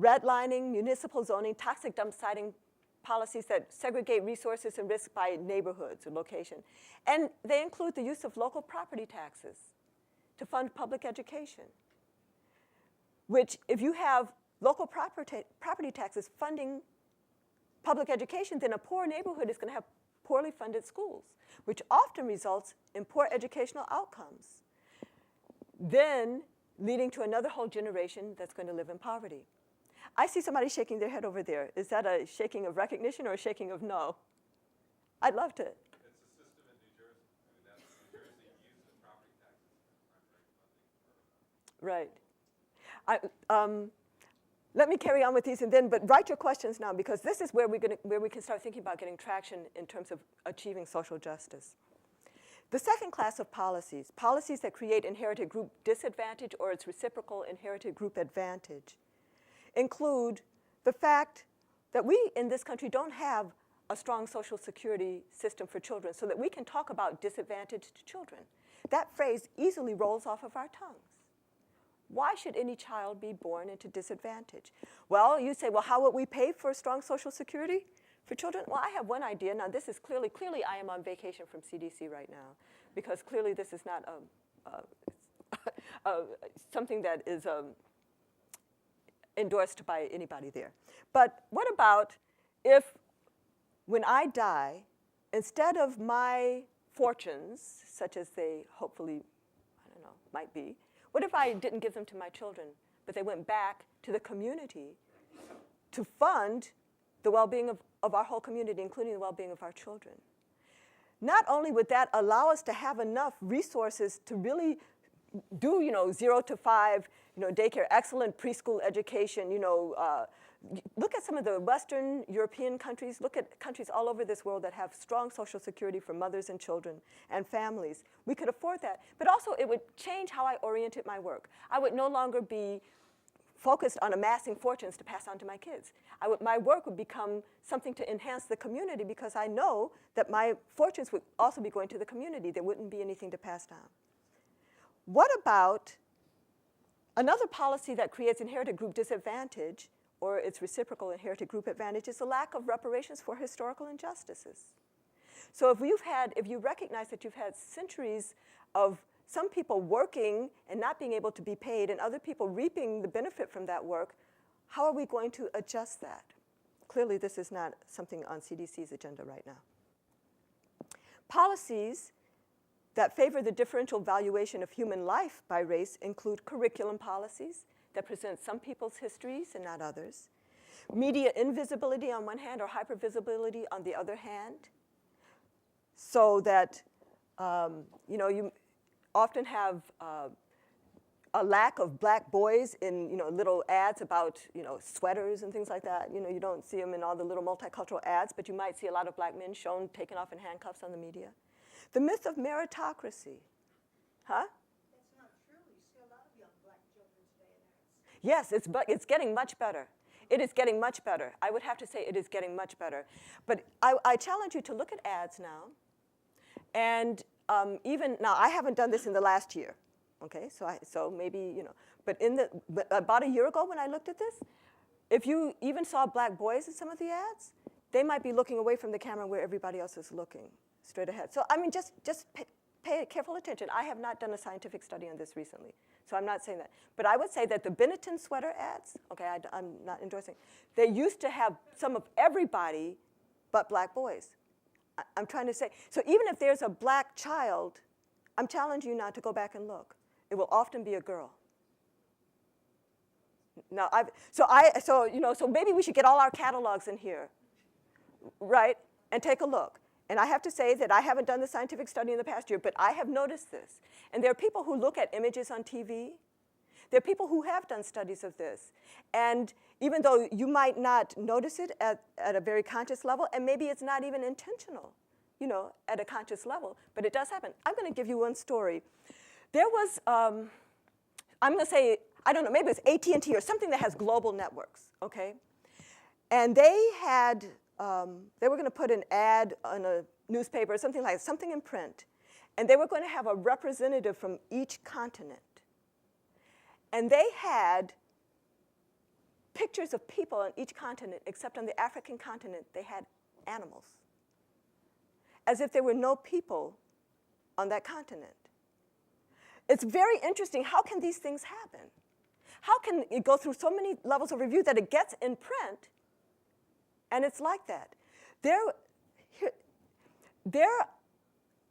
redlining, municipal zoning, toxic dump siting policies that segregate resources and risk by neighborhoods or location. And they include the use of local property taxes to fund public education, which if you have local property taxes funding public education, then a poor neighborhood is going to have poorly funded schools, which often results in poor educational outcomes, then leading to another whole generation that's going to live in poverty. I see somebody shaking their head over there. Is that a shaking of recognition or a shaking of no? I'd love to. It's a system in New Jersey. I mean, New Jersey uses the property taxes for primary funding. Right. Let me carry on with these, but write your questions now, because this is where we can start thinking about getting traction in terms of achieving social justice. The second class of policies, policies that create inherited group disadvantage or its reciprocal inherited group advantage, include the fact that we in this country don't have a strong social security system for children so that we can talk about disadvantaged children. That phrase easily rolls off of our tongues. Why should any child be born into disadvantage? Well, you say, well, how would we pay for strong social security for children? Well, I have one idea. Now, this is clearly I am on vacation from CDC right now, because clearly this is not something that is endorsed by anybody there. But what about if, when I die, instead of my fortunes, such as they hopefully, I don't know, might be, what if I didn't give them to my children, but they went back to the community to fund the well-being of our whole community, including the well-being of our children? Not only would that allow us to have enough resources to really do, 0 to 5, daycare, excellent preschool education, look at some of the Western European countries, look at countries all over this world that have strong social security for mothers and children and families. We could afford that. But also it would change how I oriented my work. I would no longer be focused on amassing fortunes to pass on to my kids. My work would become something to enhance the community, because I know that my fortunes would also be going to the community. There wouldn't be anything to pass down. What about another policy that creates inherited group disadvantage, or its reciprocal inherited group advantage, is the lack of reparations for historical injustices. So if you recognize that you've had centuries of some people working and not being able to be paid, and other people reaping the benefit from that work, how are we going to adjust that? Clearly, this is not something on CDC's agenda right now. Policies that favor the differential valuation of human life by race include curriculum policies that present some people's histories and not others, media invisibility on one hand or hypervisibility on the other hand, so that you often have a lack of black boys in little ads about sweaters and things like that. You don't see them in all the little multicultural ads, but you might see a lot of black men shown taken off in handcuffs on the media. The myth of meritocracy, huh? That's not true. You see a lot of young black children today in ads. Yes, it's getting much better. It is getting much better. I would have to say it is getting much better. But I challenge you to look at ads now. And even now, I haven't done this in the last year. Okay, so maybe, but about a year ago when I looked at this, if you even saw black boys in some of the ads, they might be looking away from the camera where everybody else is looking straight ahead. So I mean, just pay careful attention. I have not done a scientific study on this recently, so I'm not saying that. But I would say that the Benetton sweater ads, okay, I'm not endorsing, they used to have some of everybody but black boys. I'm trying to say, so even if there's a black child, I'm challenging you now to go back and look. It will often be a girl. Now, so maybe we should get all our catalogs in here, right, and take a look. And I have to say that I haven't done the scientific study in the past year, but I have noticed this. And there are people who look at images on TV. There are people who have done studies of this. And even though you might not notice it at a very conscious level, and maybe it's not even intentional, at a conscious level, but it does happen. I'm going to give you one story. There was, I'm going to say, I don't know, maybe it's AT&T or something that has global networks, okay? And they had, they were going to put an ad on a newspaper or something in print. And they were going to have a representative from each continent. And they had pictures of people on each continent, except on the African continent, they had animals, as if there were no people on that continent. It's very interesting. How can these things happen? How can it go through so many levels of review that it gets in print, and it's like that? There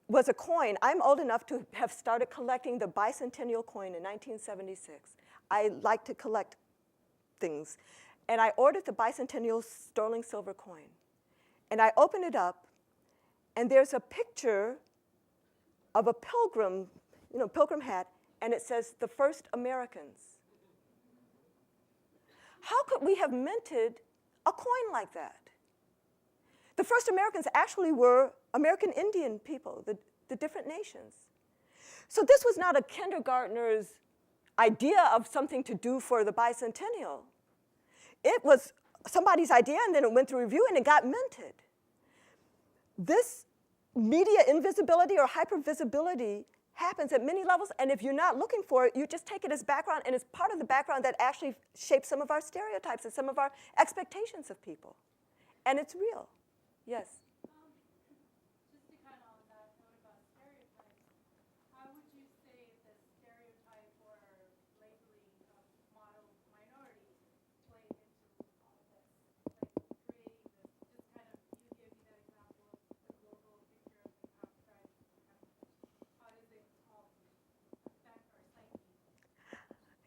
was a coin. I'm old enough to have started collecting the bicentennial coin in 1976. I like to collect things. And I ordered the bicentennial sterling silver coin. And I open it up, and there's a picture of a pilgrim, pilgrim hat, and it says, "The first Americans." How could we have minted a coin like that? The first Americans actually were American Indian people, the different nations. So this was not a kindergartner's idea of something to do for the bicentennial. It was somebody's idea, and then it went through review, and it got minted. This media invisibility or hypervisibility happens at many levels, and if you're not looking for it, you just take it as background, and it's part of the background that actually shapes some of our stereotypes and some of our expectations of people. And it's real. Yes? Just to kind of on that note about stereotypes, how would you say the stereotype or labeling of model minorities play into all of this? Like creating this, just kind of, you gave me that example of the global picture of the Africa. How does it all affect our psyche?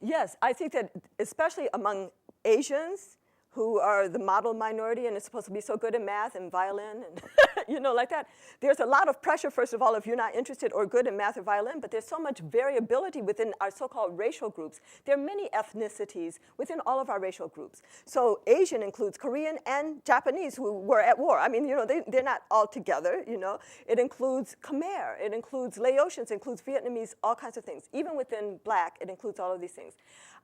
Yes, I think that especially among Asians, who are the model minority and is supposed to be so good in math and violin and like that. There's a lot of pressure, first of all, if you're not interested or good in math or violin, but there's so much variability within our so-called racial groups. There are many ethnicities within all of our racial groups. So Asian includes Korean and Japanese who were at war. I mean, they're not all together, It includes Khmer, it includes Laotians, it includes Vietnamese, all kinds of things. Even within Black, it includes all of these things.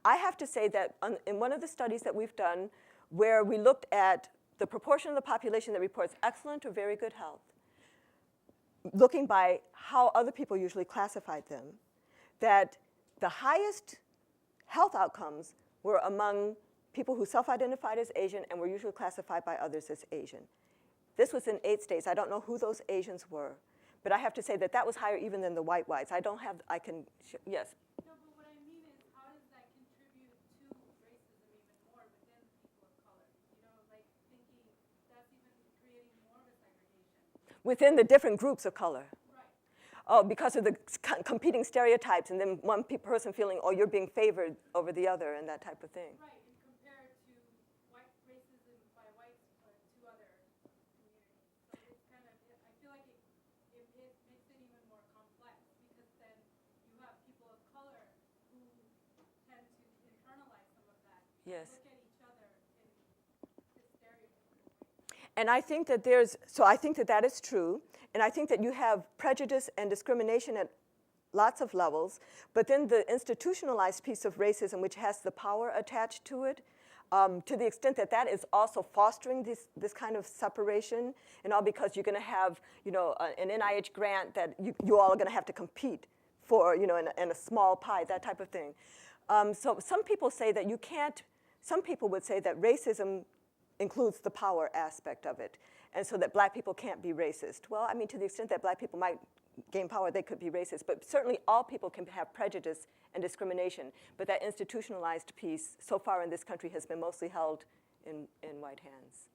I have to say that in one of the studies that we've done, where we looked at the proportion of the population that reports excellent or very good health, looking by how other people usually classified them, that the highest health outcomes were among people who self-identified as Asian and were usually classified by others as Asian. This was in 8 states. I don't know who those Asians were, but I have to say that that was higher even than the whites. Yes? No, but what I mean is, how does that contribute to racism even more within people of color? Like thinking that's even creating more of a segregation. Within the different groups of color. Right. Oh, because of the competing stereotypes, and then one person feeling, oh, you're being favored over the other, and that type of thing. Right, and compared to white racism by whites to other communities. So it's kind of, I feel like it makes it even more complex, because then you have people of color who tend to internalize some of that. Yes. Look at each other in this stereotypical way. And I think that I think that that is true. And I think that you have prejudice and discrimination at lots of levels. But then the institutionalized piece of racism, which has the power attached to it, to the extent that that is also fostering this kind of separation, and all because you're going to have an NIH grant that you all are going to have to compete for, in a small pie, that type of thing. So some people say that some people would say that racism includes the power aspect of it, and so that Black people can't be racist. Well, I mean, to the extent that Black people might gain power, they could be racist, but certainly all people can have prejudice and discrimination, but that institutionalized piece so far in this country has been mostly held in white hands.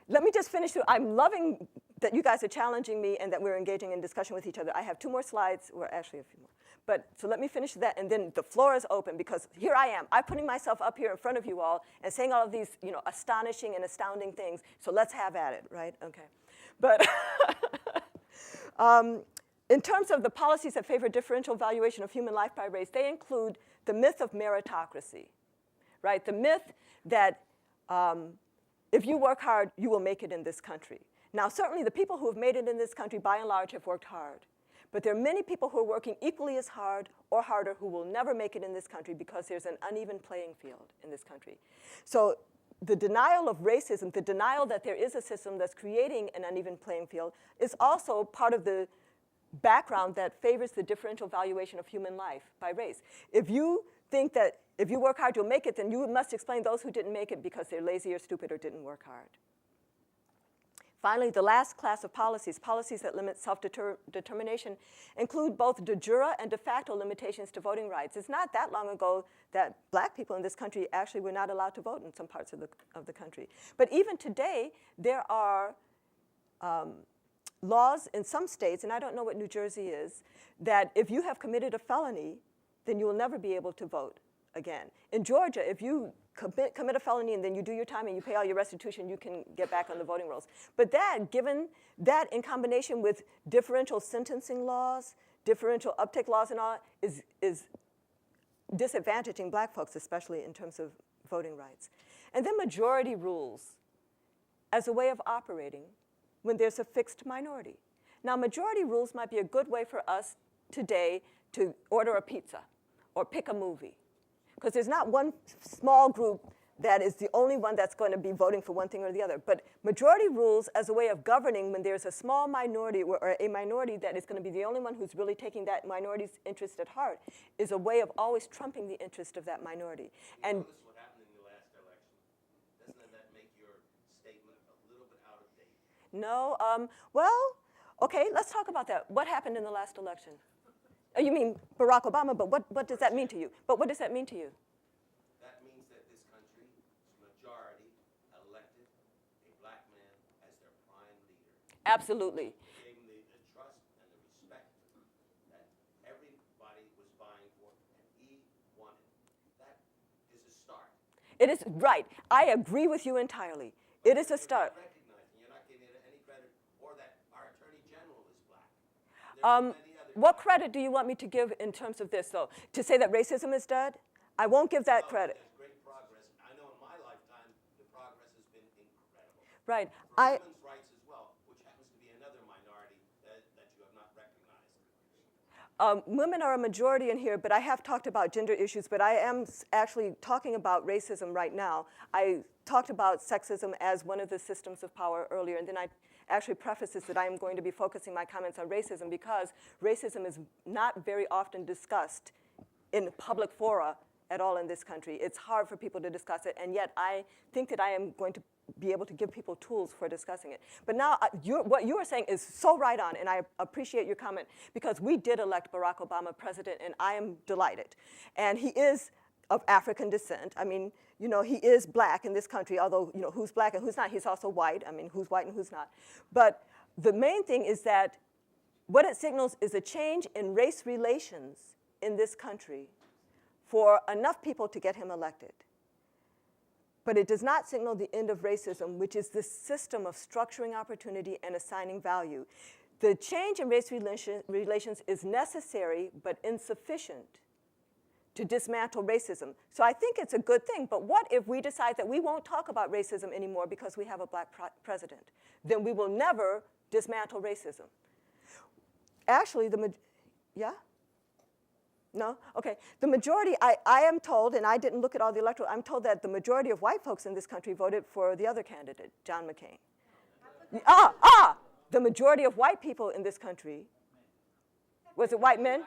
Let me just finish. I'm loving that you guys are challenging me and that we're engaging in discussion with each other. I have 2 more slides, or actually a few more. But so let me finish that, and then the floor is open, because here I am. I'm putting myself up here in front of you all and saying all of these astonishing and astounding things, so let's have at it, right? Okay. But in terms of the policies that favor differential valuation of human life by race, they include the myth of meritocracy, right? The myth that if you work hard, you will make it in this country. Now, certainly the people who have made it in this country, by and large, have worked hard. But there are many people who are working equally as hard or harder who will never make it in this country because there's an uneven playing field in this country. So the denial of racism, the denial that there is a system that's creating an uneven playing field, is also part of the background that favors the differential valuation of human life by race. If you think that if you work hard, you'll make it, then you must explain those who didn't make it because they're lazy or stupid or didn't work hard. Finally, the last class of policies, policies that limit self-determination, include both de jure and de facto limitations to voting rights. It's not that long ago that black people in this country actually were not allowed to vote in some parts of the country. But even today, there are laws in some states, and I don't know what New Jersey is, that if you have committed a felony, then you will never be able to vote again. In Georgia, if you commit a felony and then you do your time and you pay all your restitution, you can get back on the voting rolls. But that, given that in combination with differential sentencing laws, differential uptake laws and all, is disadvantaging black folks, especially in terms of voting rights. And then majority rules as a way of operating when there's a fixed minority. Now, majority rules might be a good way for us today to order a pizza or pick a movie. Because there's not one small group that is the only one that's going to be voting for one thing or the other. But majority rules as a way of governing when there's a small minority or a minority that is going to be the only one who's really taking that minority's interest at heart is a way of always trumping the interest of that minority. And notice what happened in the last election? Doesn't that make your statement a little bit out of date? no, well, okay, let's talk about that. What happened in the last election? Oh, you mean Barack Obama, but what does that mean to you? But what does that mean to you? That means that this country's majority elected a black man as their prime leader. Absolutely. Gave him the trust and the respect that everybody was vying for, and he wanted. That is a start. It is, right. I agree with you entirely. It is a start. You're not giving it any credit, or that our attorney general is black. There are many other What credit do you want me to give in terms of this, though? To say that racism is dead? I won't give that credit. There's great progress. I know in my lifetime, the progress has been incredible. Right. For women's rights as well, which happens to be another minority that you have not recognized. Women are a majority in here, but I have talked about gender issues, but I am actually talking about racism right now. I talked about sexism as one of the systems of power earlier, and then I actually prefaces that I am going to be focusing my comments on racism because racism is not very often discussed in public fora at all in this country. It's hard for people to discuss it, and yet I think that I am going to be able to give people tools for discussing it. But now, what you are saying is so right on, and I appreciate your comment, because we did elect Barack Obama president, and I am delighted. And he is of African descent. I mean, you know, he is black in this country, although, you know, who's black and who's not, he's also white. I mean, who's white and who's not. But the main thing is that what it signals is a change in race relations in this country for enough people to get him elected. But it does not signal the end of racism, which is this system of structuring opportunity and assigning value. The change in race relations is necessary but insufficient to dismantle racism. So I think it's a good thing, but what if we decide that we won't talk about racism anymore because we have a black president? Then we will never dismantle racism. Actually, yeah? No? Okay. The majority, I am told, and I didn't look at all the electoral, I'm told that the majority of white folks in this country voted for the other candidate, John McCain. The majority of white people in this country, was it white men?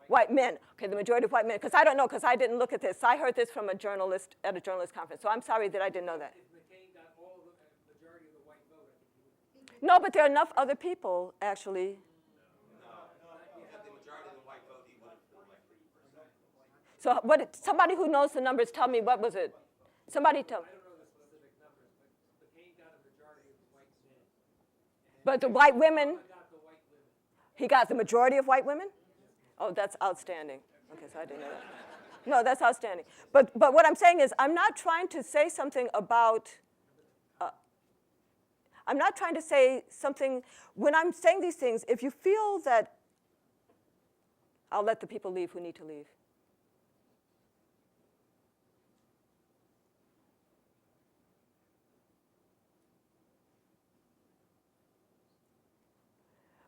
White men. Okay, the majority of white men. Because I don't know, because I didn't look at this. I heard this from a journalist at a journalist conference. So I'm sorry that I didn't know that. If McCain got all the majority of the white vote, I think he would. No, but there are enough other people, actually. So what? Somebody who knows the numbers, tell me, what was it? Somebody tell me. I don't know the specific numbers, but McCain got a majority of the white men. But the white women, Got the white women. he got the majority of white women? Oh, that's outstanding. Okay, so I didn't know that. No, that's outstanding. But what I'm saying is I'm not trying to say something about, I'm not trying to say something, when I'm saying these things, if you feel that, I'll let the people leave who need to leave.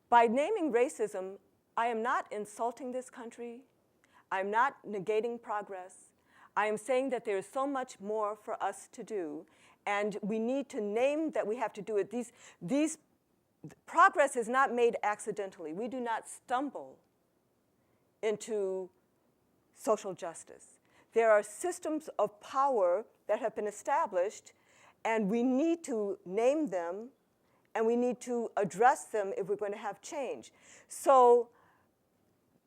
By naming racism, I am not insulting this country. I'm not negating progress. I am saying that there is so much more for us to do, and we need to name that we have to do it. Progress is not made accidentally. We do not stumble into social justice. There are systems of power that have been established, and we need to name them, and we need to address them if we're going to have change. So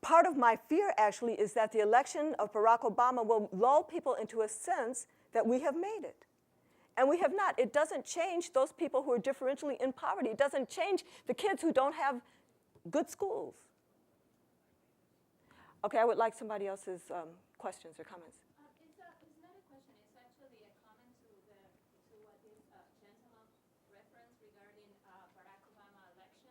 part of my fear, actually, is that the election of Barack Obama will lull people into a sense that we have made it. And we have not. It doesn't change those people who are differentially in poverty. It doesn't change the kids who don't have good schools. Okay, I would like somebody else's questions or comments. It's not a question. It's actually a comment to what this gentleman referenced regarding Barack Obama election.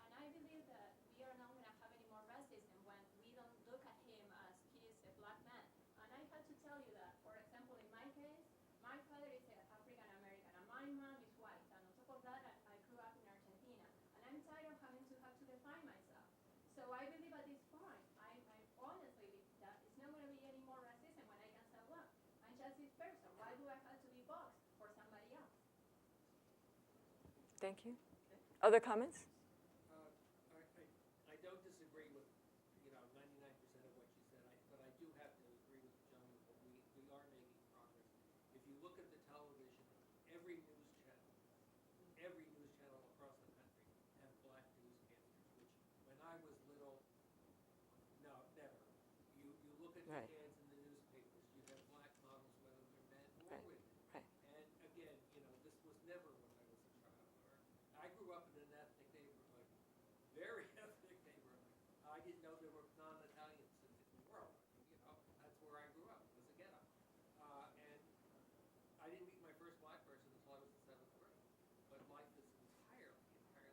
And I believe that we are not going to have any more racism when we don't look at him as he is a black man. And I have to tell you that, for example, in my case, my father is African American and my mom is white. And on top of that, I grew up in Argentina. And I'm tired of having to have to define myself. So I believe at this point, I honestly believe that it's not going to be any more racism when I can say, well, I'm just this person. Why do I have to be boxed for somebody else? Thank you. Other comments? I don't disagree with 99% of what you said, but I do have to agree with the gentleman that we are making progress. If you look at the television, every news channel across the country have black newscasters, which when I was little, no, never. You look at Right. the ads in the newspapers, you have black models, whether they're men or Right. women. Right. And again, this was never when I was a child. I grew up in an ethnic neighborhood, very ethnic neighborhood. I didn't know there were non-Italians in the world. That's where I grew up, was a ghetto. And I didn't meet my first black person until I was in 7th grade. But life is entirely different now.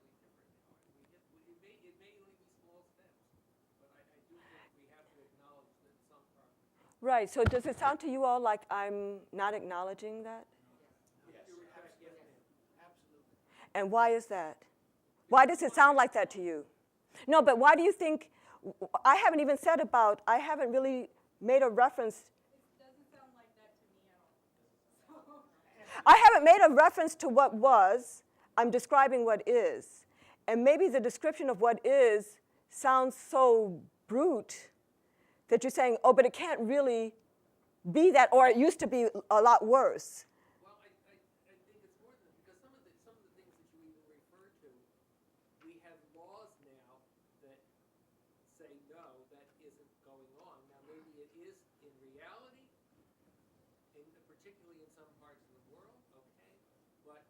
It may only be small steps, but I do think we have to acknowledge that some progress. Right, so does it sound to you all like I'm not acknowledging that? Yes, absolutely. And why is that? Why does it sound like that to you? No, but why do you think, I haven't even said about, I haven't really made a reference. It doesn't sound like that to me at all. I haven't made a reference to what was, I'm describing what is. And maybe the description of what is sounds so brute that you're saying, oh, but it can't really be that, or it used to be a lot worse. Well, I think it's more than because some of the things that you even refer to, we have laws now that say no, that isn't going on. Now maybe it is in reality, particularly in some parts of the world, okay, but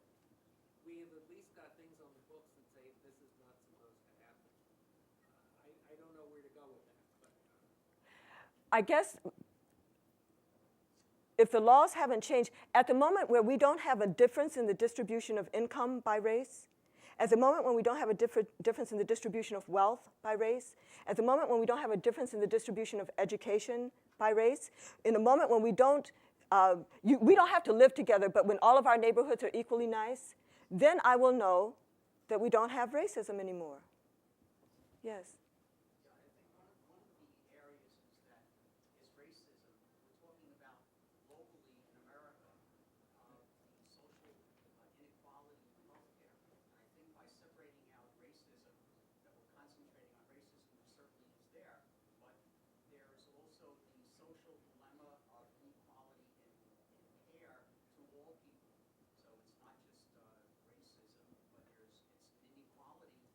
we have at least got things on the books that say this is not supposed to happen. I don't know where to go with that, but I guess if the laws haven't changed, at the moment where we don't have a difference in the distribution of income by race, at the moment when we don't have a difference in the distribution of wealth by race, at the moment when we don't have a difference in the distribution of education by race, in the moment when we don't have to live together, but when all of our neighborhoods are equally nice, then I will know that we don't have racism anymore. Yes. Yeah, I think one of the areas is that is racism. We're talking about locally in America, the social inequality in healthcare. And I think by separating out racism, that we're concentrating on racism, which certainly is there, but there's also the social dilemma of inequality in care to all people. So it's not just racism, but it's inequality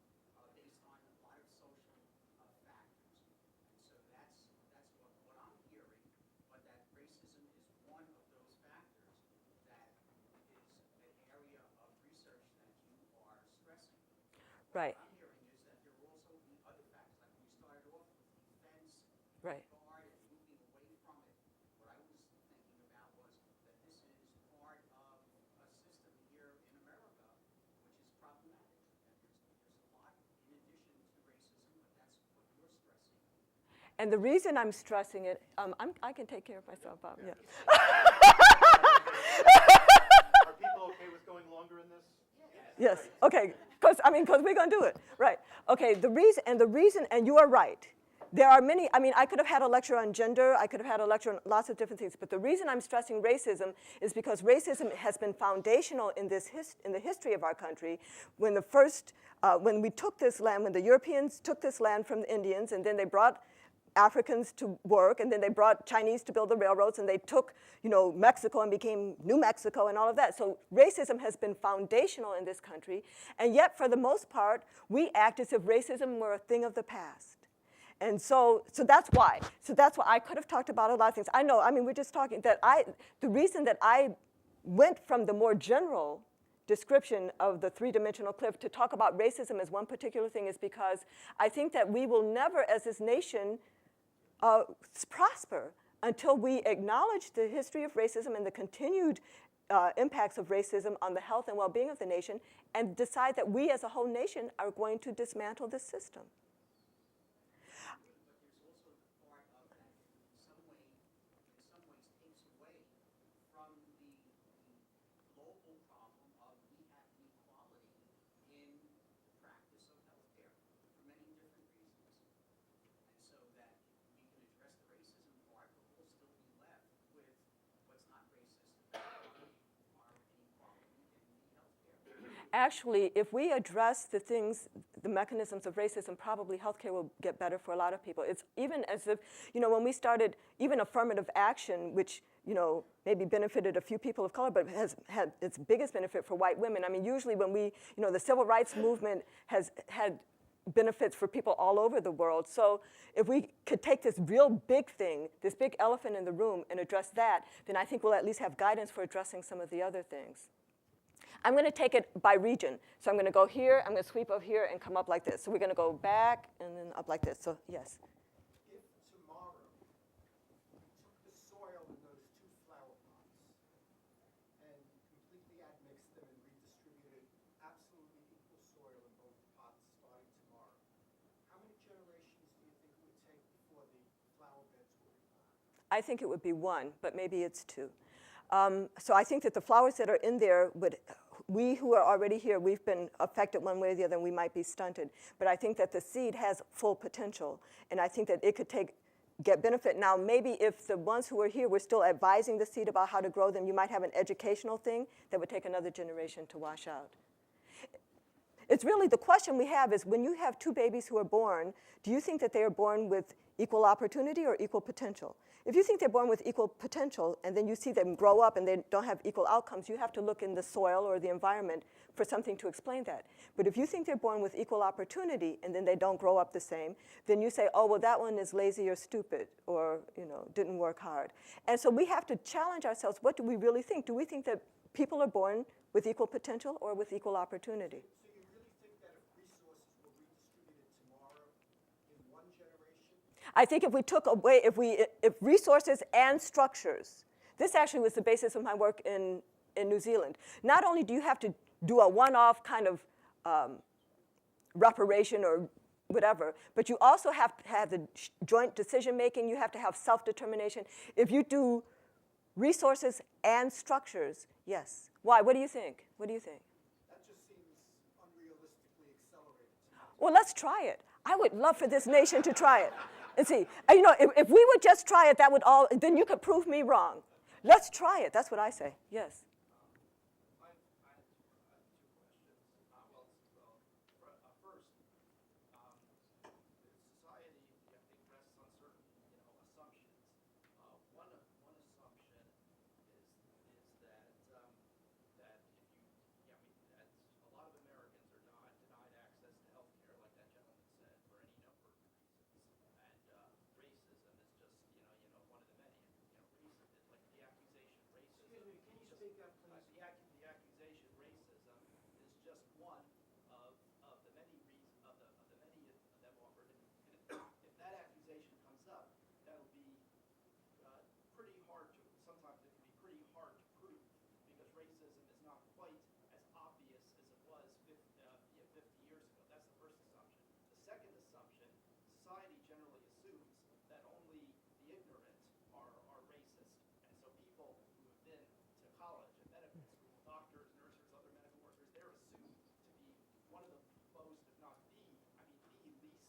based on a lot of social factors. And so that's what I'm hearing, but that racism is one of those factors that is an area of research that you are stressing. Right. What I'm hearing is that there will also be other factors, like we started off with defense, Right. guard, and moving away from it. What I was thinking about was that this is part of a system here in America which is problematic. And there's a lot in addition to racism, but that's what you're stressing. And the reason I'm stressing it, I can take care of myself, Bob. Yeah. Are people okay with going longer in this? Yes. Okay. Because we're going to do it. Right. Okay. The reason, and you are right. There are many. I could have had a lecture on gender. I could have had a lecture on lots of different things. But the reason I'm stressing racism is because racism has been foundational in in the history of our country. When we took this land, when the Europeans took this land from the Indians, and then they brought Africans to work, and then they brought Chinese to build the railroads, and they took, Mexico and became New Mexico and all of that. So racism has been foundational in this country, and yet for the most part, we act as if racism were a thing of the past. And so that's why. So that's why I could have talked about a lot of things. I know, we're just talking that the reason that I went from the more general description of the three-dimensional cliff to talk about racism as one particular thing is because I think that we will never, as this nation, prosper until we acknowledge the history of racism and the continued impacts of racism on the health and well-being of the nation and decide that we as a whole nation are going to dismantle this system. Actually, if we address the things, the mechanisms of racism, probably healthcare will get better for a lot of people. It's even as if, when we started even affirmative action, which, maybe benefited a few people of color, but has had its biggest benefit for white women. Usually when we, the civil rights movement has had benefits for people all over the world. So if we could take this real big thing, this big elephant in the room, and address that, then I think we'll at least have guidance for addressing some of the other things. I'm going to take it by region. So I'm going to go here, I'm going to sweep over here, and come up like this. So we're going to go back and then up like this. So yes. If tomorrow we took the soil in those two flower pots and completely admixed them and redistributed absolutely equal soil in both pots starting tomorrow, how many generations do you think it would take before the flower beds were revived? I think it would be one, but maybe it's two. So I think that the flowers that are in there we who are already here, we've been affected one way or the other, and we might be stunted. But I think that the seed has full potential, and I think that it could get benefit. Now, maybe if the ones who are here were still advising the seed about how to grow them, you might have an educational thing that would take another generation to wash out. It's really the question we have is when you have two babies who are born, do you think that they are born with equal opportunity or equal potential? If you think they're born with equal potential and then you see them grow up and they don't have equal outcomes, you have to look in the soil or the environment for something to explain that. But if you think they're born with equal opportunity and then they don't grow up the same, then you say, oh, well, that one is lazy or stupid or didn't work hard. And so we have to challenge ourselves. What do we really think? Do we think that people are born with equal potential or with equal opportunity? So you really think that if resources were redistributed tomorrow in one generation? I think if we took away, if resources and structures, this actually was the basis of my work in New Zealand. Not only do you have to do a one-off kind of reparation or whatever, but you also have to have the joint decision-making. You have to have self-determination. If you do resources and structures, yes. Why? What do you think? What do you think? That just seems unrealistically accelerated to me. Well, let's try it. I would love for this nation to try it. And see, if we would just try it, then you could prove me wrong. Let's try it. That's what I say. Yes. I have two questions. First, society, I think, rests on certain, assumptions. One assumption is that that that a lot of Americans are not denied access to health care, like that gentleman said, for any number of reasons. And racism is just, one of the many. Like the accusation racism. Excuse me, can you speak up, please? The accusation racism is just one of the many reasons of the many of them offered. And if that accusation comes up, that'll be pretty hard to. Sometimes it can be pretty hard to prove because racism is not quite as obvious as it was 50 years ago. That's the first assumption. The second assumption: society generally assumes that only the ignorant are racist, and so people who have been to college and medical school, doctors, nurses, other medical workers, they're assumed to be one of the most, if not the least prejudiced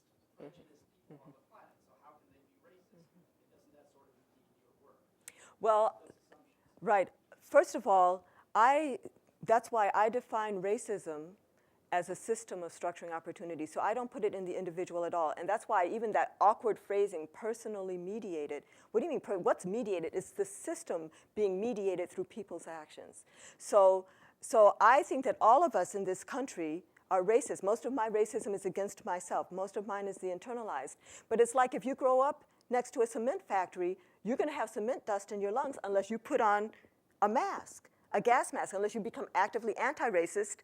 people on the planet. So how can they be racist? And doesn't that sort of impede your work? Well, right. First of all, that's why I define racism as a system of structuring opportunity. So I don't put it in the individual at all. And that's why even that awkward phrasing, personally mediated, what do you mean, what's mediated? It's the system being mediated through people's actions. So I think that all of us in this country are racist. Most of my racism is against myself. Most of mine is the internalized. But it's like if you grow up next to a cement factory, you're going to have cement dust in your lungs unless you put on a mask, a gas mask, unless you become actively anti-racist,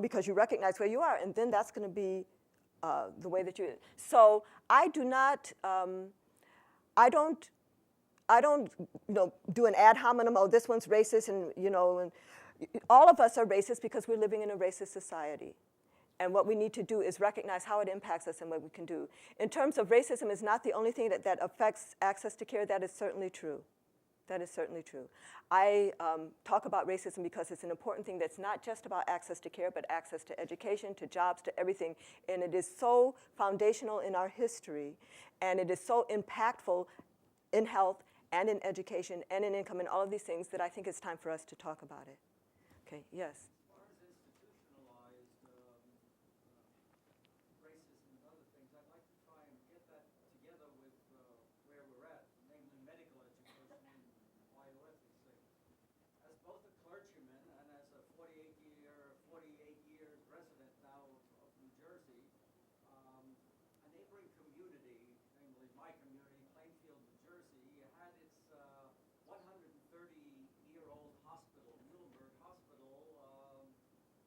because you recognize where you are, and then that's going to be the way that you. So I do not. I don't do an ad hominem. Oh, this one's racist, and and all of us are racist because we're living in a racist society. And what we need to do is recognize how it impacts us and what we can do. In terms of racism is not the only thing that affects access to care. That is certainly true. That is certainly true. I talk about racism because it's an important thing that's not just about access to care, but access to education, to jobs, to everything. And it is so foundational in our history, and it is so impactful in health and in education and in income and all of these things that I think it's time for us to talk about it. Okay, yes? As far as institutionalized racism and other things, I'd like to try and get that together with where we're at, namely medical education and bioethics. As both a clergyman and as a 48-year resident now of New Jersey, a neighboring community, namely my community, Plainfield, New Jersey, had its 130-year-old hospital, Middleburg Hospital,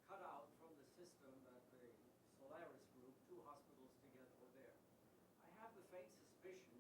cut out from the system that the Solaris group, two hospitals together, were there. I have the faint suspicion